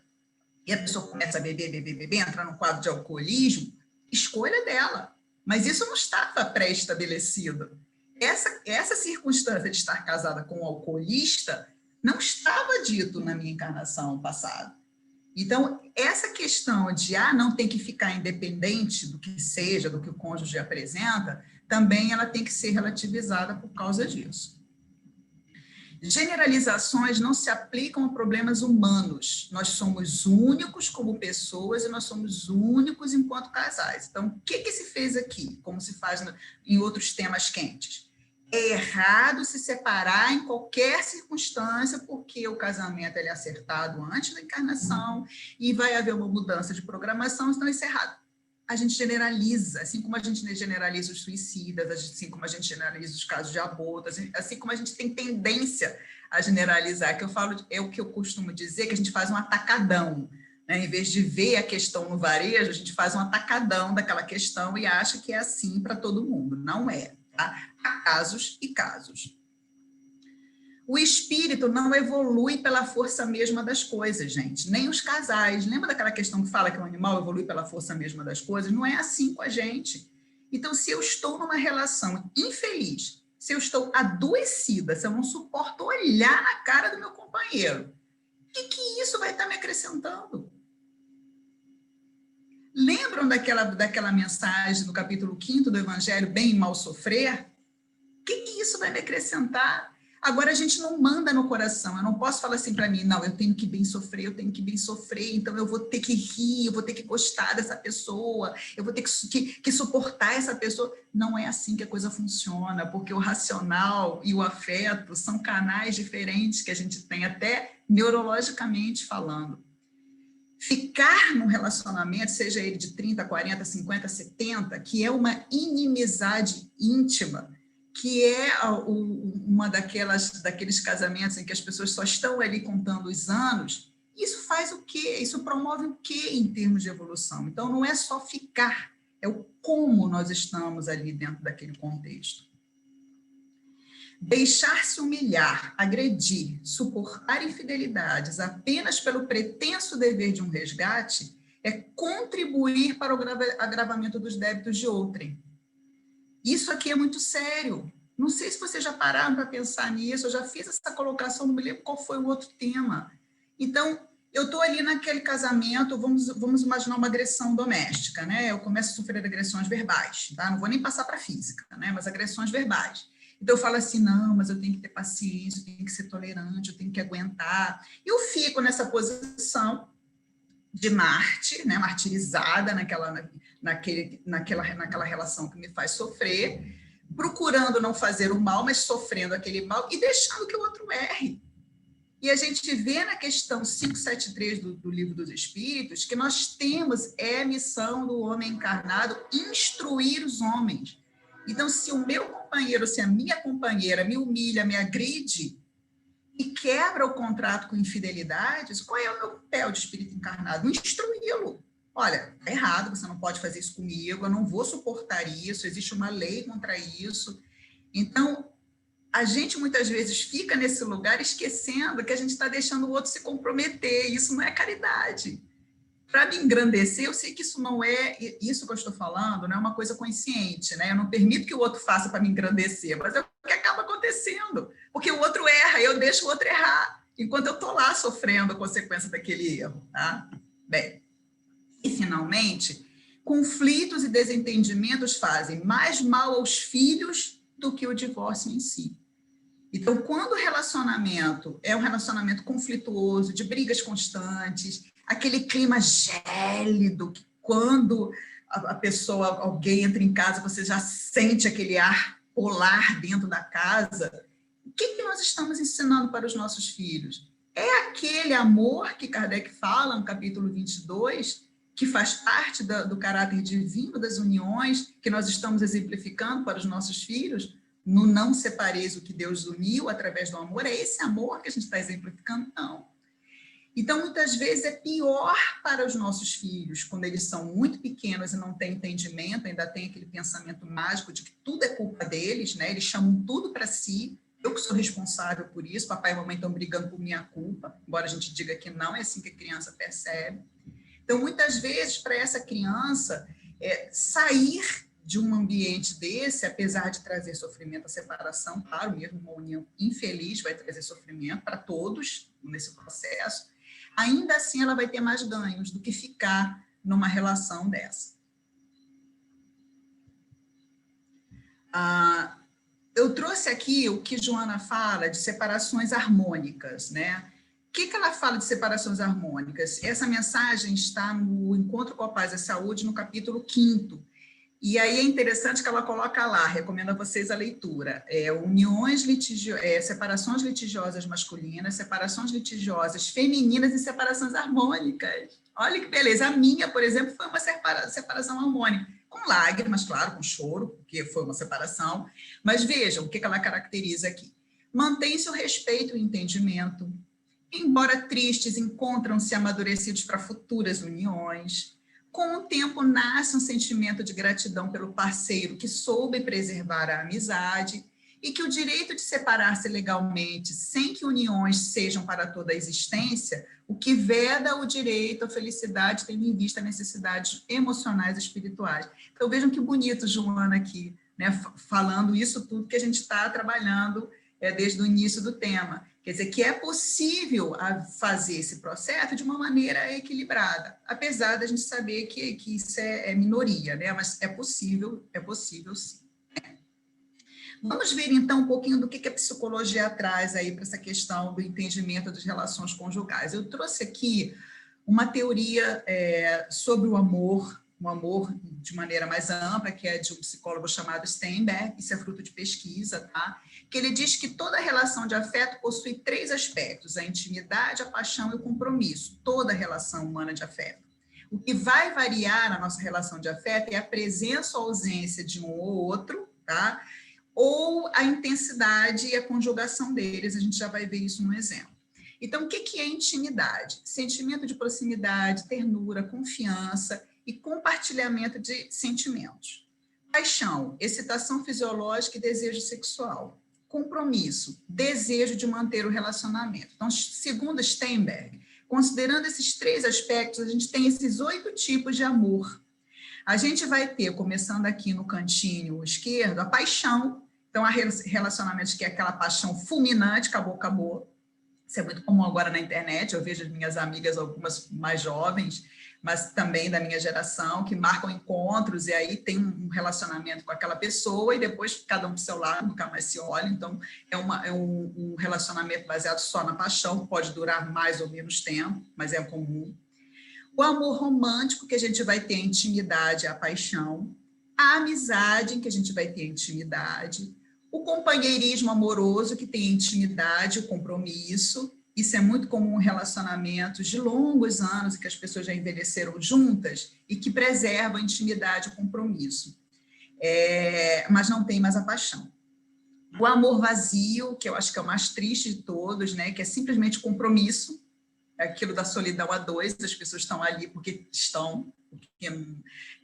e a pessoa começa a beber, entrar num quadro de alcoolismo, escolha dela. Mas isso não estava pré-estabelecido. Essa circunstância de estar casada com um alcoolista não estava dito na minha encarnação passada. Então, essa questão de, não tem que ficar independente do que seja, do que o cônjuge apresenta, também ela tem que ser relativizada por causa disso. Generalizações não se aplicam a problemas humanos. Nós somos únicos como pessoas e nós somos únicos enquanto casais. Então, o que se fez aqui, como se faz em outros temas quentes? É errado se separar em qualquer circunstância, porque o casamento ele é acertado antes da encarnação e vai haver uma mudança de programação, então isso é errado. A gente generaliza, assim como a gente generaliza os suicidas, assim como a gente generaliza os casos de aborto, assim como a gente tem tendência a generalizar, que eu falo, é o que eu costumo dizer, que a gente faz um atacadão, né? Em vez de ver a questão no varejo, a gente faz um atacadão daquela questão e acha que é assim para todo mundo. Não é, tá? Há casos e casos. O espírito não evolui pela força mesma das coisas, gente. Nem os casais. Lembra daquela questão que fala que o animal evolui pela força mesma das coisas? Não é assim com a gente. Então, se eu estou numa relação infeliz, se eu estou adoecida, se eu não suporto olhar na cara do meu companheiro, o que isso vai estar me acrescentando? Lembram daquela mensagem do capítulo 5º do Evangelho, bem e mal sofrer? O que isso vai me acrescentar? Agora, a gente não manda no coração. Eu não posso falar assim para mim, não, eu tenho que bem sofrer, então eu vou ter que rir, eu vou ter que gostar dessa pessoa, eu vou ter que suportar essa pessoa. Não é assim que a coisa funciona, porque o racional e o afeto são canais diferentes que a gente tem, até neurologicamente falando. Ficar num relacionamento, seja ele de 30, 40, 50, 70, que é uma inimizade íntima, que é uma daqueles casamentos em que as pessoas só estão ali contando os anos, isso faz o quê? Isso promove o quê em termos de evolução? Então, não é só ficar, é o como nós estamos ali dentro daquele contexto. Deixar-se humilhar, agredir, suportar infidelidades apenas pelo pretenso dever de um resgate é contribuir para o agravamento dos débitos de outrem. Isso aqui é muito sério. Não sei se vocês já pararam para pensar nisso, eu já fiz essa colocação, não me lembro qual foi o outro tema. Então, eu estou ali naquele casamento, vamos imaginar uma agressão doméstica, né? Eu começo a sofrer agressões verbais, tá? Não vou nem passar para física, né? Mas agressões verbais. Então, eu falo assim, não, mas eu tenho que ter paciência, eu tenho que ser tolerante, eu tenho que aguentar. E eu fico nessa posição de Marte, né? Martirizada naquela relação que me faz sofrer, procurando não fazer o mal, mas sofrendo aquele mal e deixando que o outro erre. E a gente vê na questão 573 do Livro dos Espíritos que nós temos, a missão do homem encarnado, instruir os homens. Então, se o meu companheiro, se a minha companheira me humilha, me agride e quebra o contrato com infidelidades, qual é o meu papel de espírito encarnado? Instruí-lo. Olha, é errado, você não pode fazer isso comigo, eu não vou suportar isso, existe uma lei contra isso. Então, a gente muitas vezes fica nesse lugar esquecendo que a gente está deixando o outro se comprometer, isso não é caridade. Para me engrandecer, eu sei que isso não é, isso que eu estou falando, não é uma coisa consciente, né? Eu não permito que o outro faça para me engrandecer, mas é o que acaba acontecendo, porque o outro erra, eu deixo o outro errar, enquanto eu estou lá sofrendo a consequência daquele erro, tá? Bem, e finalmente, conflitos e desentendimentos fazem mais mal aos filhos do que o divórcio em si. Então, quando o relacionamento é um relacionamento conflituoso, de brigas constantes, aquele clima gélido, que quando a pessoa, alguém entra em casa, você já sente aquele ar polar dentro da casa, o que nós estamos ensinando para os nossos filhos? É aquele amor que Kardec fala no capítulo 22, que faz parte do caráter divino das uniões, que nós estamos exemplificando para os nossos filhos, no não separeis o que Deus uniu através do amor, é esse amor que a gente está exemplificando? Não. Então, muitas vezes é pior para os nossos filhos, quando eles são muito pequenos e não têm entendimento, ainda tem aquele pensamento mágico de que tudo é culpa deles, né? Eles chamam tudo para si, eu que sou responsável por isso, papai e mamãe estão brigando por minha culpa, embora a gente diga que não é assim que a criança percebe. Então, muitas vezes, para essa criança, sair de um ambiente desse, apesar de trazer sofrimento à separação, claro, mesmo uma união infeliz vai trazer sofrimento para todos nesse processo, ainda assim ela vai ter mais ganhos do que ficar numa relação dessa. Eu trouxe aqui o que Joana fala de separações harmônicas, né? O que ela fala de separações harmônicas? Essa mensagem está no Encontro com a Paz e a Saúde, no capítulo 5º. E aí é interessante que ela coloca lá, recomendo a vocês a leitura, separações litigiosas masculinas, separações litigiosas femininas e separações harmônicas. Olha que beleza. A minha, por exemplo, foi uma separação harmônica, com lágrimas, claro, com choro, porque foi uma separação. Mas vejam o que ela caracteriza aqui. Mantém-se o respeito e o entendimento. Embora tristes, encontram-se amadurecidos para futuras uniões. Com o tempo, nasce um sentimento de gratidão pelo parceiro que soube preservar a amizade e que o direito de separar-se legalmente, sem que uniões sejam para toda a existência, o que veda o direito à felicidade, tendo em vista necessidades emocionais e espirituais. Então, vejam que bonito, Joana, aqui, né, falando isso tudo que a gente está trabalhando desde o início do tema. Quer dizer, que é possível fazer esse processo de uma maneira equilibrada, apesar da gente saber que isso é minoria, né? Mas é possível sim. Vamos ver, então, um pouquinho do que a psicologia traz aí para essa questão do entendimento das relações conjugais. Eu trouxe aqui uma teoria sobre o amor de maneira mais ampla, que é de um psicólogo chamado Steinberg, isso é fruto de pesquisa, tá? Que ele diz que toda relação de afeto possui 3 aspectos, a intimidade, a paixão e o compromisso, toda relação humana de afeto. O que vai variar na nossa relação de afeto é a presença ou ausência de um ou outro, tá? Ou a intensidade e a conjugação deles, a gente já vai ver isso no exemplo. Então, o que é intimidade? Sentimento de proximidade, ternura, confiança e compartilhamento de sentimentos. Paixão, excitação fisiológica e desejo sexual. Compromisso, desejo de manter o relacionamento. Então, segundo Steinberg, considerando esses 3 aspectos, a gente tem esses 8 tipos de amor. A gente vai ter, começando aqui no cantinho esquerdo, a paixão. Então, há relacionamentos que é aquela paixão fulminante, acabou. Isso é muito comum agora na internet, eu vejo as minhas amigas, algumas mais jovens, mas também da minha geração, que marcam encontros e aí tem um relacionamento com aquela pessoa e depois cada um para o seu lado, nunca mais se olha. Então, é um relacionamento baseado só na paixão, pode durar mais ou menos tempo, mas é comum. O amor romântico, que a gente vai ter a intimidade, a paixão. A amizade, em que a gente vai ter a intimidade. O companheirismo amoroso, que tem a intimidade, o compromisso. Isso é muito comum em relacionamentos de longos anos, que as pessoas já envelheceram juntas e que preservam a intimidade e o compromisso. Mas não tem mais a paixão. O amor vazio, que eu acho que é o mais triste de todos, né? Que é simplesmente compromisso, é aquilo da solidão a 2, as pessoas estão ali porque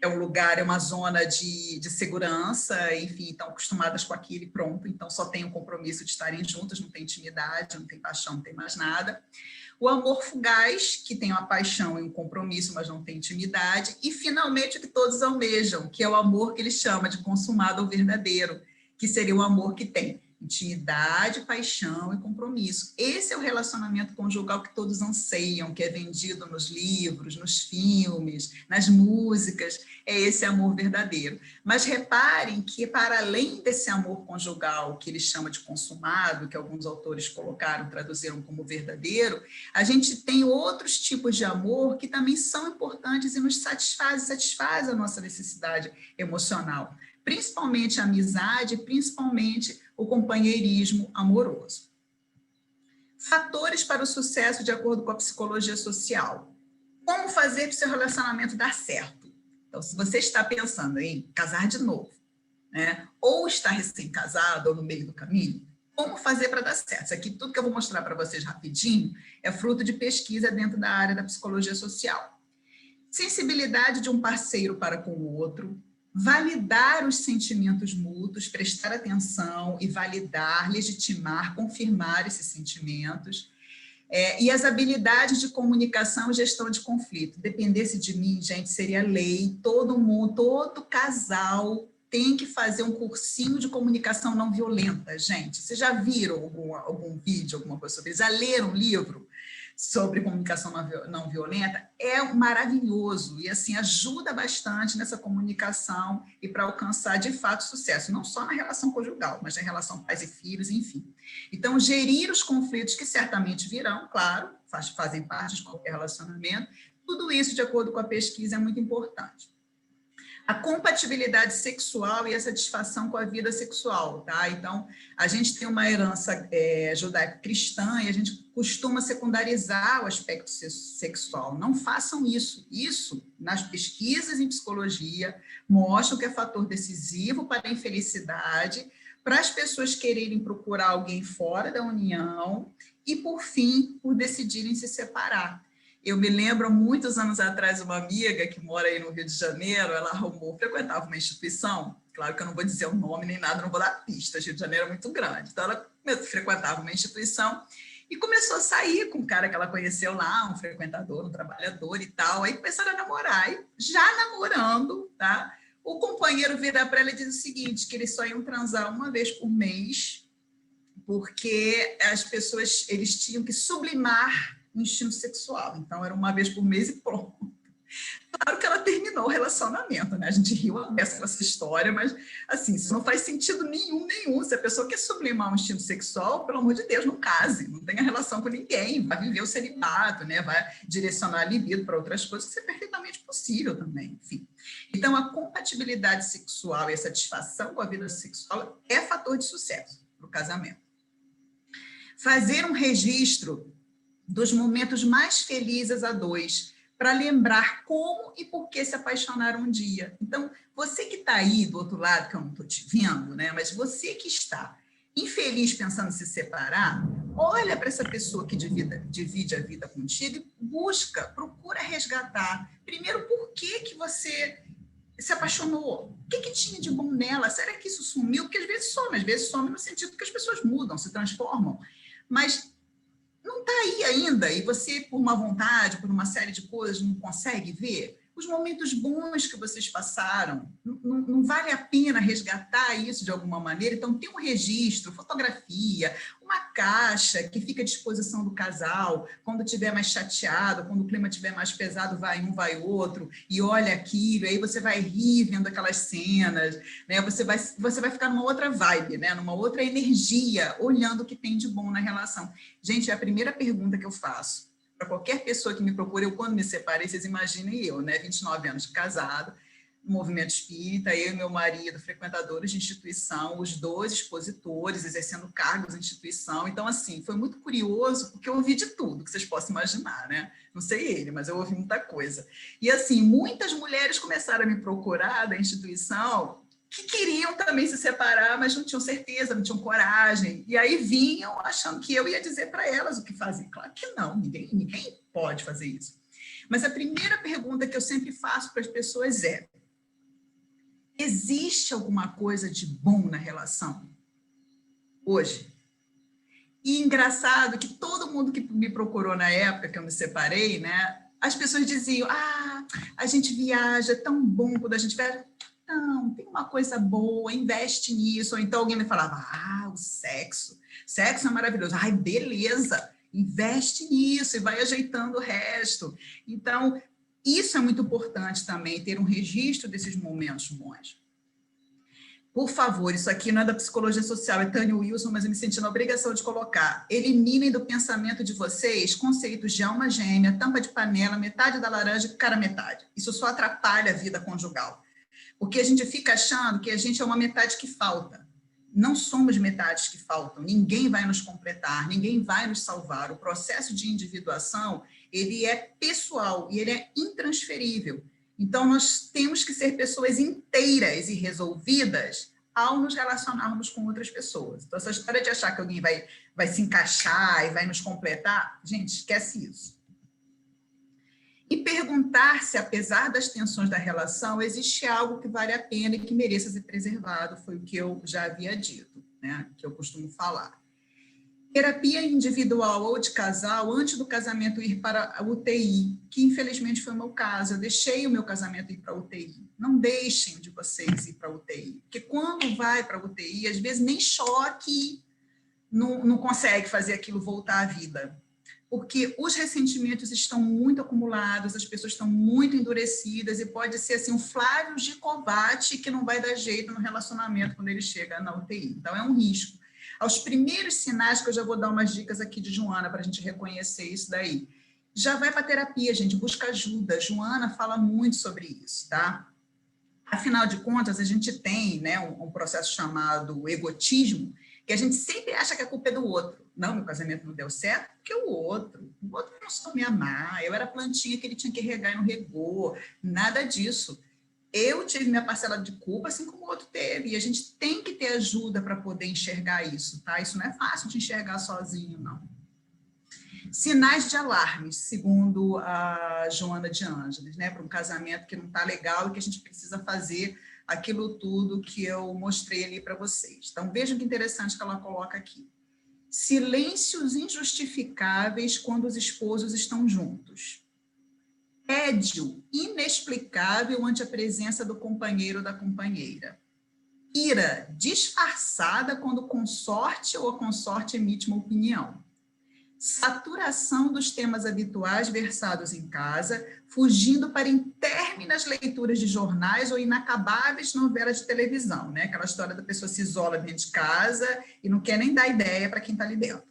é um lugar, é uma zona de segurança, enfim, estão acostumadas com aquilo e pronto, então só tem o compromisso de estarem juntas, não tem intimidade, não tem paixão, não tem mais nada. O amor fugaz, que tem uma paixão e um compromisso, mas não tem intimidade. E, finalmente, o que todos almejam, que é o amor que ele chama de consumado ou verdadeiro, que seria o amor que tem intimidade, paixão e compromisso. Esse é o relacionamento conjugal que todos anseiam, que é vendido nos livros, nos filmes, nas músicas, é esse amor verdadeiro. Mas reparem que, para além desse amor conjugal, que ele chama de consumado, que alguns autores colocaram, traduziram como verdadeiro, a gente tem outros tipos de amor que também são importantes e nos satisfaz a nossa necessidade emocional, principalmente a amizade, principalmente o companheirismo amoroso. Fatores para o sucesso de acordo com a psicologia social. Como fazer para o seu relacionamento dar certo? Então, se você está pensando em casar de novo, né, ou está recém-casado ou no meio do caminho, como fazer para dar certo? Isso aqui, tudo que eu vou mostrar para vocês rapidinho, é fruto de pesquisa dentro da área da psicologia social. Sensibilidade de um parceiro para com o outro, validar os sentimentos mútuos, prestar atenção e validar, legitimar, confirmar esses sentimentos, E as habilidades de comunicação e gestão de conflito. Dependesse de mim, gente, seria lei. Todo mundo, todo casal tem que fazer um cursinho de comunicação não violenta, gente. Vocês já viram algum vídeo, alguma coisa sobre isso? Já leram um livro sobre comunicação não violenta? É maravilhoso e, assim, ajuda bastante nessa comunicação e para alcançar, de fato, sucesso, não só na relação conjugal, mas na relação pais e filhos, enfim. Então, gerir os conflitos que certamente virão, claro, fazem parte de qualquer relacionamento, tudo isso, de acordo com a pesquisa, é muito importante. A compatibilidade sexual e a satisfação com a vida sexual, tá? Então, a gente tem uma herança judaico-cristã e a gente costuma secundarizar o aspecto sexual. Não façam isso. Isso, nas pesquisas em psicologia, mostram que é fator decisivo para a infelicidade, para as pessoas quererem procurar alguém fora da união e, por fim, por decidirem se separar. Eu me lembro, muitos anos atrás, uma amiga que mora aí no Rio de Janeiro, ela frequentava uma instituição, claro que eu não vou dizer o nome nem nada, não vou dar pistas, Rio de Janeiro é muito grande, então ela frequentava uma instituição e começou a sair com um cara que ela conheceu lá, um frequentador, um trabalhador e tal, aí começaram a namorar, e já namorando, tá? O companheiro vira para ela e diz o seguinte, que eles só iam transar uma vez por mês, porque as pessoas, eles tinham que sublimar o instinto sexual. Então, era uma vez por mês e pronto. Claro que ela terminou o relacionamento, né? A gente riu a beça com essa história, mas, assim, isso não faz sentido nenhum. Se a pessoa quer sublimar um instinto sexual, pelo amor de Deus, não case, não tenha relação com ninguém, vai viver o celibato, né? Vai direcionar a libido para outras coisas, que isso é perfeitamente possível também, enfim. Então, a compatibilidade sexual e a satisfação com a vida sexual é fator de sucesso para o casamento. Fazer um registro dos momentos mais felizes a dois, para lembrar como e por que se apaixonaram um dia. Então, você que está aí do outro lado, que eu não estou te vendo, né? Mas você que está infeliz pensando em se separar, olha para essa pessoa que divide a vida contigo e procura resgatar. Primeiro, por que você se apaixonou? O que tinha de bom nela? Será que isso sumiu? Porque às vezes some no sentido que as pessoas mudam, se transformam. Mas não está aí ainda, e você, por uma vontade, por uma série de coisas, não consegue ver os momentos bons que vocês passaram. Não vale a pena resgatar isso de alguma maneira? Então, tem um registro, fotografia, uma caixa que fica à disposição do casal, quando estiver mais chateado, quando o clima estiver mais pesado, vai um, vai outro, e olha aquilo, e aí você vai rir vendo aquelas cenas, né? Você vai ficar numa outra vibe, né? Numa outra energia, olhando o que tem de bom na relação. Gente, é a primeira pergunta que eu faço para qualquer pessoa que me procure. Eu, quando me separei, vocês imaginem eu, né? 29 anos de casado, no movimento espírita, eu e meu marido, frequentadores de instituição, os dois expositores, exercendo cargos em instituição. Então, assim, foi muito curioso, porque eu ouvi de tudo que vocês possam imaginar, né? Não sei ele, mas eu ouvi muita coisa. E, assim, muitas mulheres começaram a me procurar da instituição que queriam também se separar, mas não tinham certeza, não tinham coragem. E aí vinham achando que eu ia dizer para elas o que fazer. Claro que não, ninguém pode fazer isso. Mas a primeira pergunta que eu sempre faço para as pessoas é: existe alguma coisa de bom na relação hoje? E engraçado que todo mundo que me procurou na época que eu me separei, né, as pessoas diziam: a gente viaja, é tão bom quando a gente viaja. Não, tem uma coisa boa, investe nisso. Ou então alguém me falava: o sexo é maravilhoso. Ai, beleza, investe nisso e vai ajeitando o resto. Então, isso é muito importante também, ter um registro desses momentos bons. Por favor, isso aqui não é da psicologia social, é Tânia Wilson, mas eu me senti na obrigação de colocar. Eliminem do pensamento de vocês conceitos de alma gêmea, tampa de panela, metade da laranja e cara metade. Isso só atrapalha a vida conjugal. Porque a gente fica achando que a gente é uma metade que falta. Não somos metades que faltam. Ninguém vai nos completar, ninguém vai nos salvar. O processo de individuação, ele é pessoal e ele é intransferível. Então, nós temos que ser pessoas inteiras e resolvidas ao nos relacionarmos com outras pessoas. Então, essa história de achar que alguém vai se encaixar e vai nos completar, gente, esquece isso. E perguntar se, apesar das tensões da relação, existe algo que vale a pena e que mereça ser preservado, foi o que eu já havia dito, né? Que eu costumo falar. Terapia individual ou de casal, antes do casamento ir para a UTI, que infelizmente foi o meu caso, eu deixei o meu casamento ir para a UTI. Não deixem de vocês ir para a UTI, porque quando vai para a UTI, às vezes nem choque, não consegue fazer aquilo voltar à vida. Porque os ressentimentos estão muito acumulados, as pessoas estão muito endurecidas e pode ser assim um Flávio Gicovati que não vai dar jeito no relacionamento quando ele chega na UTI. Então, é um risco. Aos primeiros sinais, que eu já vou dar umas dicas aqui de Joana para a gente reconhecer isso daí. Já vai para terapia, gente, busca ajuda. Joana fala muito sobre isso, tá? Afinal de contas, a gente tem, né, um processo chamado egotismo, que a gente sempre acha que a culpa é do outro. Não, meu casamento não deu certo, porque o outro não soube me amar, eu era a plantinha que ele tinha que regar e não regou, nada disso. Eu tive minha parcela de culpa, assim como o outro teve, e a gente tem que ter ajuda para poder enxergar isso, tá? Isso não é fácil de enxergar sozinho, não. Sinais de alarme, segundo a Joana de Ângeles, né, para um casamento que não está legal e que a gente precisa fazer aquilo tudo que eu mostrei ali para vocês. Então, vejam que interessante que ela coloca aqui. Silêncios injustificáveis quando os esposos estão juntos. Tédio inexplicável ante a presença do companheiro ou da companheira. Ira disfarçada quando o consorte ou a consorte emite uma opinião. Saturação dos temas habituais versados em casa, fugindo para interminas leituras de jornais ou inacabáveis novelas de televisão, né? Aquela história da pessoa se isola dentro de casa e não quer nem dar ideia para quem está ali dentro.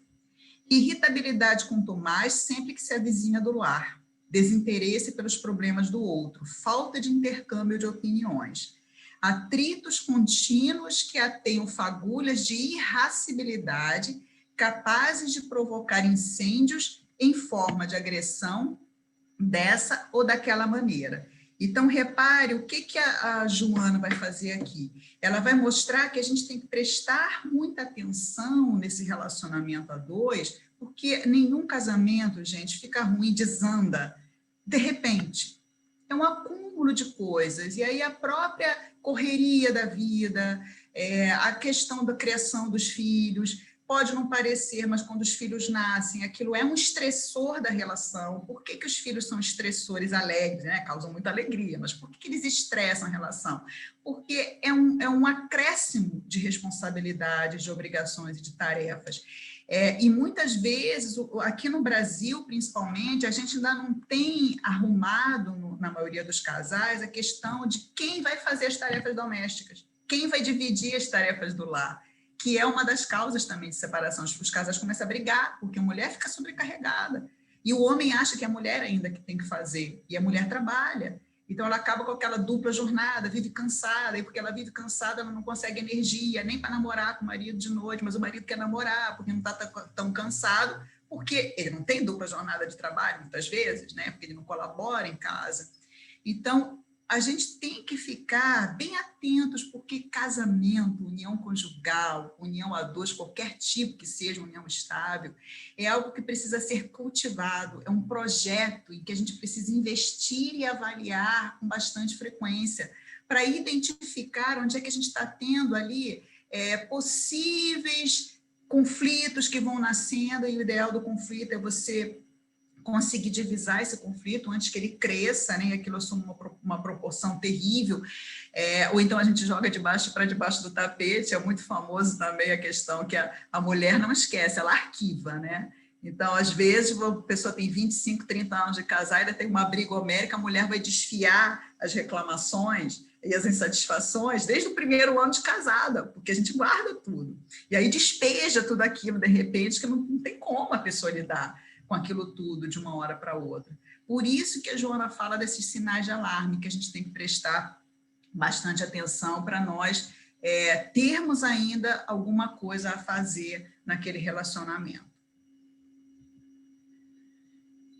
Irritabilidade contumaz sempre que se avizinha do lar. Desinteresse pelos problemas do outro. Falta de intercâmbio de opiniões. Atritos contínuos que ateiam fagulhas de irascibilidade capazes de provocar incêndios em forma de agressão dessa ou daquela maneira. Então, repare o que a Joana vai fazer aqui. Ela vai mostrar que a gente tem que prestar muita atenção nesse relacionamento a dois, porque nenhum casamento, gente, fica ruim, desanda. De repente, é um acúmulo de coisas. E aí a própria correria da vida, a questão da criação dos filhos, pode não parecer, mas quando os filhos nascem, aquilo é um estressor da relação. Por que os filhos são estressores alegres, né? Causam muita alegria, mas por que eles estressam a relação? Porque é um acréscimo de responsabilidades, de obrigações e de tarefas. E muitas vezes, aqui no Brasil, principalmente, a gente ainda não tem arrumado, na maioria dos casais, a questão de quem vai fazer as tarefas domésticas, quem vai dividir as tarefas do lar, que é uma das causas também de separação. Os casais começam a brigar, porque a mulher fica sobrecarregada. E o homem acha que é a mulher ainda que tem que fazer, e a mulher trabalha. Então, ela acaba com aquela dupla jornada, vive cansada, e porque ela vive cansada, ela não consegue energia, nem para namorar com o marido de noite, mas o marido quer namorar, porque não está tão cansado, porque ele não tem dupla jornada de trabalho, muitas vezes, né? Porque ele não colabora em casa. Então, a gente tem que ficar bem atentos, porque casamento, união conjugal, união a dois, qualquer tipo que seja união estável, é algo que precisa ser cultivado, é um projeto em que a gente precisa investir e avaliar com bastante frequência, para identificar onde é que a gente está tendo ali possíveis conflitos que vão nascendo, e o ideal do conflito é você conseguir divisar esse conflito antes que ele cresça, né, e aquilo assuma uma proporção terrível, ou então a gente joga de baixo para debaixo do tapete. É muito famoso também a questão que a mulher não esquece, ela arquiva, né? Então, às vezes, a pessoa tem 25, 30 anos de casar, ainda tem uma briga homérica, a mulher vai desfiar as reclamações e as insatisfações desde o primeiro ano de casada, porque a gente guarda tudo. E aí despeja tudo aquilo, de repente, que não tem como a pessoa lidar com aquilo tudo de uma hora para outra. Por isso que a Joana fala desses sinais de alarme, que a gente tem que prestar bastante atenção para nós termos ainda alguma coisa a fazer naquele relacionamento.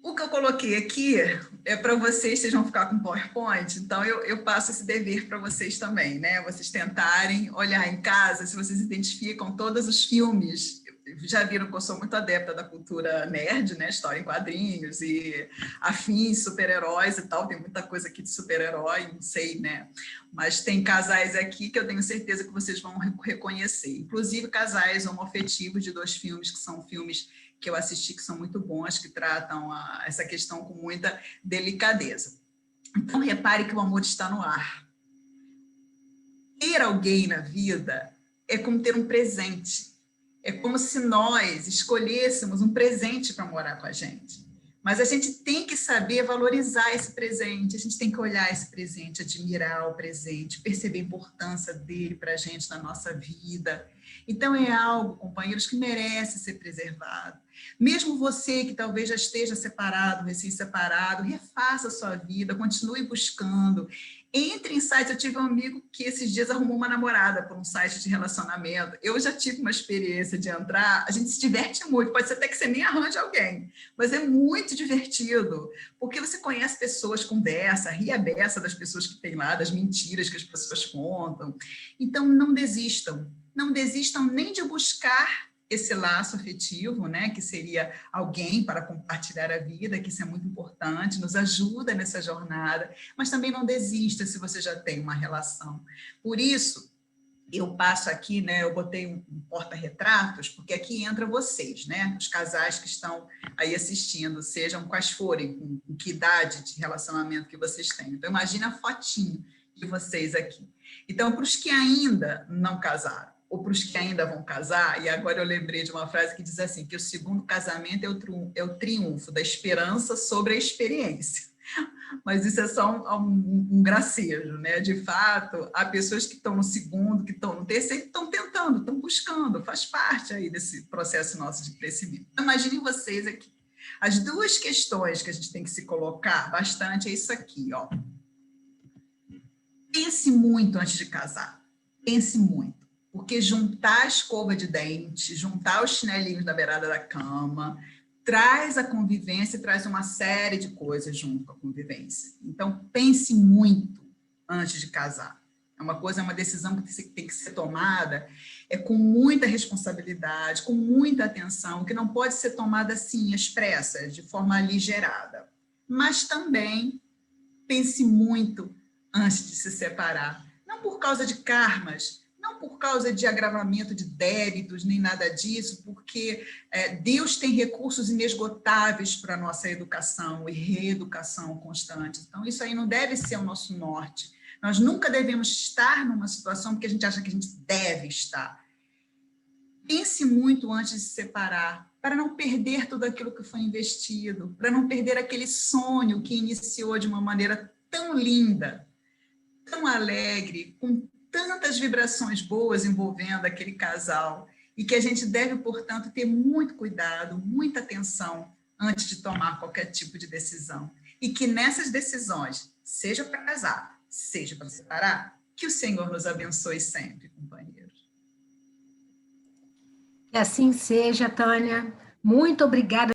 O que eu coloquei aqui é para vocês vão ficar com PowerPoint, então eu passo esse dever para vocês também, né? Vocês tentarem olhar em casa, se vocês identificam todos os filmes. já viram que eu sou muito adepta da cultura nerd, né? História em quadrinhos e afins, super-heróis e tal. Tem muita coisa aqui de super-herói, não sei, né? Mas tem casais aqui que eu tenho certeza que vocês vão reconhecer. Inclusive casais homoafetivos de 2 filmes, que são filmes que eu assisti, que são muito bons, que tratam essa questão com muita delicadeza. Então, repare que o amor está no ar. Ter alguém na vida é como ter um presente. É como se nós escolhêssemos um presente para morar com a gente. Mas a gente tem que saber valorizar esse presente, a gente tem que olhar esse presente, admirar o presente, perceber a importância dele para a gente na nossa vida. Então, é algo, companheiros, que merece ser preservado. Mesmo você que talvez já esteja separado, recém-separado, refaça a sua vida, continue buscando. Entre em sites, eu tive um amigo que esses dias arrumou uma namorada por um site de relacionamento. Eu já tive uma experiência de entrar, a gente se diverte muito, pode ser até que você nem arranje alguém, mas é muito divertido, porque você conhece pessoas, conversa, ri a beça das pessoas que tem lá, das mentiras que as pessoas contam. Então, não desistam nem de buscar esse laço afetivo, né, que seria alguém para compartilhar a vida, que isso é muito importante, nos ajuda nessa jornada, mas também não desista se você já tem uma relação. Por isso, eu passo aqui, né, eu botei um porta-retratos, porque aqui entra vocês, né, os casais que estão aí assistindo, sejam quais forem, com que idade de relacionamento que vocês têm. Então, imagina a fotinho de vocês aqui. Então, para os que ainda não casaram, ou para os que ainda vão casar, e agora eu lembrei de uma frase que diz assim, que o segundo casamento é o triunfo da esperança sobre a experiência. Mas isso é só um gracejo, né? De fato, há pessoas que estão no segundo, que estão no terceiro, que estão tentando, estão buscando, faz parte aí desse processo nosso de crescimento. Imaginem vocês aqui. As 2 questões que a gente tem que se colocar bastante é isso aqui, ó. Pense muito antes de casar. Pense muito. Porque juntar a escova de dente, juntar os chinelinhos na beirada da cama, traz a convivência, traz uma série de coisas junto com a convivência. Então, pense muito antes de casar. É uma decisão que tem que ser tomada com muita responsabilidade, com muita atenção, que não pode ser tomada assim, expressa, de forma aligerada. Mas também pense muito antes de se separar. Não por causa de karmas, não por causa de agravamento de débitos, nem nada disso, porque Deus tem recursos inesgotáveis para a nossa educação e reeducação constante. Então, isso aí não deve ser o nosso norte. Nós nunca devemos estar numa situação porque a gente acha que a gente deve estar. Pense muito antes de se separar, para não perder tudo aquilo que foi investido, para não perder aquele sonho que iniciou de uma maneira tão linda, tão alegre, com tantas vibrações boas envolvendo aquele casal, e que a gente deve, portanto, ter muito cuidado, muita atenção antes de tomar qualquer tipo de decisão. E que nessas decisões, seja para casar, seja para separar, que o Senhor nos abençoe sempre, companheiros. Que assim seja, Tânia. Muito obrigada